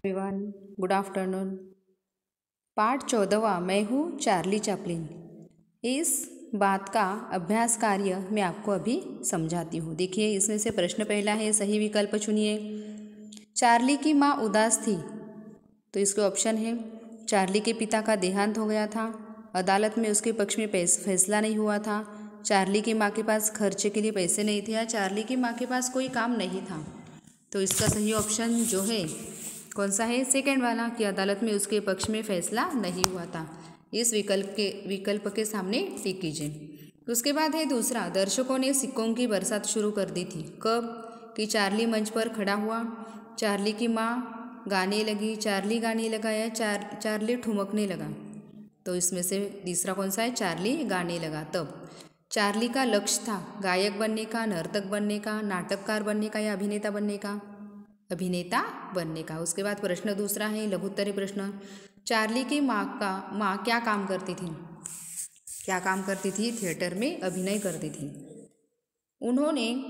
Everyone, good afternoon. पाठ 14वां, मैं हूँ चार्ली चैपलिन। इस बात का अभ्यास कार्य मैं आपको अभी समझाती हूँ। देखिए, इसमें से प्रश्न पहला है, सही विकल्प चुनिए। चार्ली की माँ उदास थी, तो इसके ऑप्शन है चार्ली के पिता का देहांत हो गया था, अदालत में उसके पक्ष में फैसला नहीं हुआ था, चार्ली की माँ के पास खर्चे के लिए पैसे नहीं थे, या चार्ली की माँ के पास कोई काम नहीं था। तो इसका सही ऑप्शन जो है कौन सा है? सेकंड वाला, कि अदालत में उसके पक्ष में फैसला नहीं हुआ था। इस विकल्प के सामने टिक कीजिए। उसके बाद है दूसरा, दर्शकों ने सिक्कों की बरसात शुरू कर दी थी। कब? कि चार्ली मंच पर खड़ा हुआ, चार्ली की माँ गाने लगी, चार्ली गाने लगा, या चार्ली ठुमकने लगा। तो इसमें से तीसरा कौन सा है? चार्ली गाने लगा। तब चार्ली का लक्ष्य था गायक बनने का, नर्तक बनने का, नाटककार बनने का, या अभिनेता बनने का? अभिनेता बनने का। उसके बाद प्रश्न दूसरा है, लघुत्तरीय प्रश्न। चार्ली की माँ क्या काम करती थी? क्या काम करती थी? थिएटर में अभिनय करती थी। उन्होंने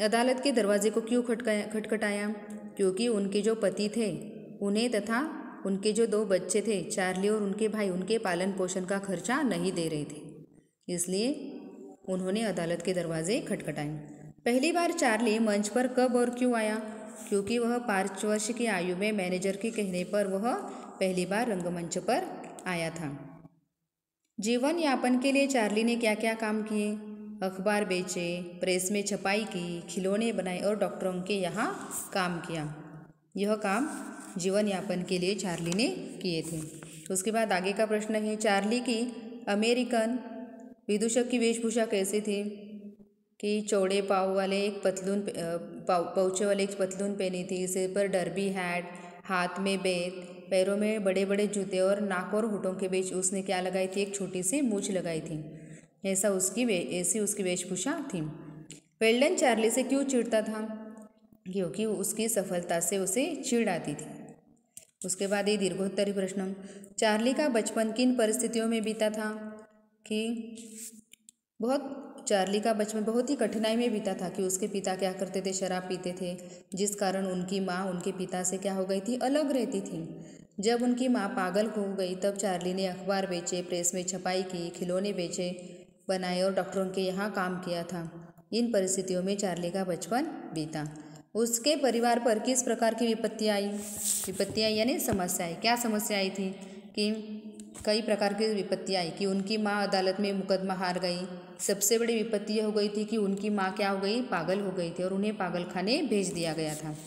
अदालत के दरवाजे को क्यों खटखटाया? क्योंकि उनके जो पति थे उन्हें तथा उनके जो 2 बच्चे थे, चार्ली और उनके भाई, उनके पालन पोषण का खर्चा नहीं दे रहे थे, इसलिए उन्होंने अदालत के दरवाजे खटखटाए। पहली बार चार्ली मंच पर कब और क्यों आया? क्योंकि वह 5 वर्ष की आयु में मैनेजर के कहने पर वह पहली बार रंगमंच पर आया था। जीवन यापन के लिए चार्ली ने क्या क्या काम किए? अखबार बेचे, प्रेस में छपाई की, खिलौने बनाए और डॉक्टरों के यहाँ काम किया। यह काम जीवन यापन के लिए चार्ली ने किए थे। उसके बाद आगे का प्रश्न है, चार्ली की अमेरिकन विदूषक की वेशभूषा कैसी थी? कि चौड़े पाँव वाले एक पतलून पौचे वाले एक पतलून पहनी थी, सिर पर डर्बी हैट, हाथ में बेत, पैरों में बड़े बड़े जूते और नाक और होठों के बीच उसने क्या लगाई थी? एक छोटी सी मूछ लगाई थी। ऐसी उसकी वेशभूषा थी। वेल्डन चार्ली से क्यों चिढ़ता था? क्योंकि उसकी सफलता से उसे चिढ़ आती थी। उसके बाद ये दीर्घोत्तरी प्रश्न, चार्ली का बचपन किन परिस्थितियों में बीता था? कि चार्ली का बचपन बहुत ही कठिनाई में बीता था, कि उसके पिता क्या करते थे? शराब पीते थे, जिस कारण उनकी माँ उनके पिता से क्या हो गई थी? अलग रहती थी। जब उनकी माँ पागल हो गई तब चार्ली ने अखबार बेचे, प्रेस में छपाई की, खिलौने बेचे बनाए और डॉक्टरों के यहाँ काम किया था। इन परिस्थितियों में चार्ली का बचपन बीता। उसके परिवार पर किस प्रकार की विपत्तियाँ यानी समस्याएं, क्या समस्या आई थी? कि कई प्रकार की विपत्तियाँ आई, कि उनकी माँ अदालत में मुकदमा हार गई। सबसे बड़ी विपत्ति यह हो गई थी कि उनकी माँ क्या हो गई? पागल हो गई थी और उन्हें पागल खाने भेज दिया गया था।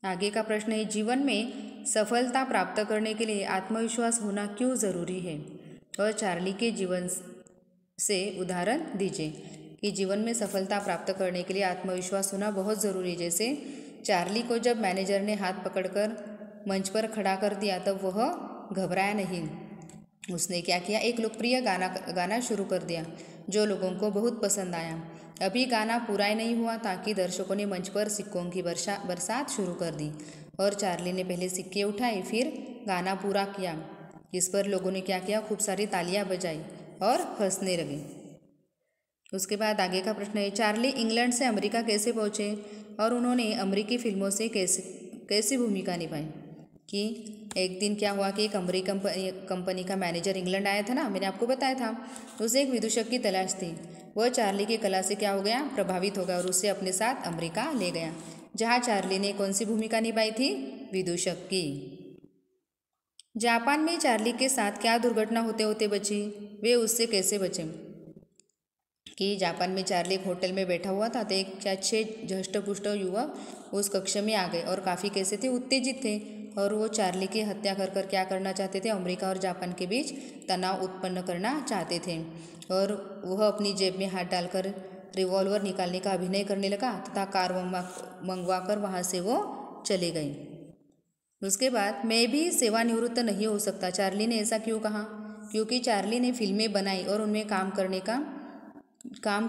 आगे का प्रश्न है, जीवन में सफलता प्राप्त करने के लिए आत्मविश्वास होना क्यों जरूरी है? और चार्ली के जीवन से उदाहरण दीजिए। कि जीवन में सफलता प्राप्त करने के लिए आत्मविश्वास होना बहुत ज़रूरी है। जैसे चार्ली को जब मैनेजर ने हाथ पकड़कर मंच पर खड़ा कर दिया तब वह घबराया नहीं। उसने क्या किया? एक लोकप्रिय गाना शुरू कर दिया जो लोगों को बहुत पसंद आया। अभी गाना पूरा ही नहीं हुआ था कि दर्शकों ने मंच पर सिक्कों की बरसात शुरू कर दी और चार्ली ने पहले सिक्के उठाए, फिर गाना पूरा किया। इस पर लोगों ने क्या किया? खूब सारी तालियां बजाई और हंसने लगे। उसके बाद आगे का प्रश्न है, चार्ली इंग्लैंड से अमेरिका कैसे पहुँचे और उन्होंने अमेरिकी फिल्मों से कैसी भूमिका निभाई? कि एक दिन क्या हुआ कि एक अमेरिकी कंपनी का मैनेजर इंग्लैंड आया था ना, मैंने आपको बताया था। उसे एक विदूषक की तलाश थी। वह चार्ली की कला से क्या हो गया? प्रभावित हो गया और उसे अपने साथ अमेरिका ले गया, जहाँ चार्ली ने कौन सी भूमिका निभाई थी? विदूषक की। जापान में चार्ली के साथ क्या दुर्घटना होते होते बची? वे उससे कैसे बचे? कि जापान में चार्ली एक होटल में बैठा हुआ था तो एक 6 हष्टपुष्ट युवक उस कक्ष में आ गए और काफ़ी कैसे थे? उत्तेजित थे और वो चार्ली की हत्या कर क्या करना चाहते थे? अमेरिका और जापान के बीच तनाव उत्पन्न करना चाहते थे। और वह अपनी जेब में हाथ डालकर रिवॉल्वर निकालने का अभिनय करने लगा तथा कार मंगवा कर वहाँ से वो चले गए। उसके बाद मैं भी सेवानिवृत्त नहीं हो सकता, चार्ली ने ऐसा क्यों कहा? क्योंकि चार्ली ने फिल्में बनाई और उनमें काम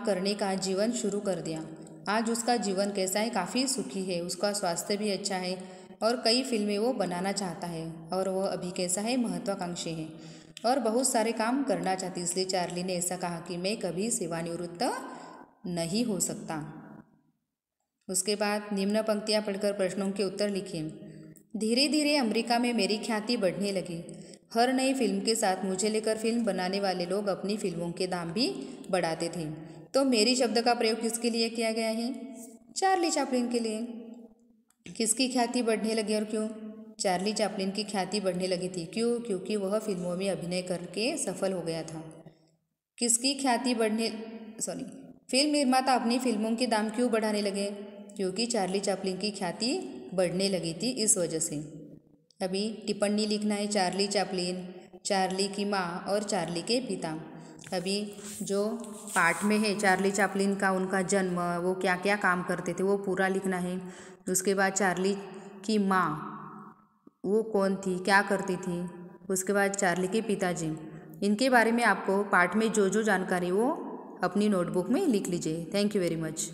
करने का जीवन शुरू कर दिया। आज उसका जीवन कैसा है? काफ़ी सुखी है, उसका स्वास्थ्य भी अच्छा है और कई फिल्में वो बनाना चाहता है और वह अभी कैसा है? महत्वाकांक्षी है और बहुत सारे काम करना चाहती। इसलिए चार्ली ने ऐसा कहा कि मैं कभी सेवानिवृत्त नहीं हो सकता। उसके बाद निम्न पंक्तियाँ पढ़कर प्रश्नों के उत्तर लिखिए। धीरे धीरे अमेरिका में मेरी ख्याति बढ़ने लगी। हर नई फिल्म के साथ मुझे लेकर फिल्म बनाने वाले लोग अपनी फिल्मों के दाम भी बढ़ाते थे। तो मेरी शब्द का प्रयोग किसके लिए किया गया है? चार्ली चैपलिन के लिए। किसकी ख्याति बढ़ने लगी और क्यों? चार्ली चैपलिन की ख्याति बढ़ने लगी थी। क्यों? क्योंकि वह फिल्मों में अभिनय करके सफल हो गया था। किसकी ख्याति फिल्म निर्माता अपनी फिल्मों के दाम क्यों बढ़ाने लगे? क्योंकि चार्ली चैपलिन की ख्याति बढ़ने लगी थी, इस वजह से। अभी टिप्पणी लिखना है। चार्ली चैपलिन, चार्ली की माँ और चार्ली के पिता। अभी जो पाठ में है चार्ली चैपलिन का, उनका जन्म, वो क्या क्या काम करते थे, वो पूरा लिखना है। उसके बाद चार्ली की माँ, वो कौन थी, क्या करती थी। उसके बाद चार्ली के पिताजी, इनके बारे में आपको पाठ में जो जो जानकारी वो अपनी नोटबुक में लिख लीजिए। Thank you very much.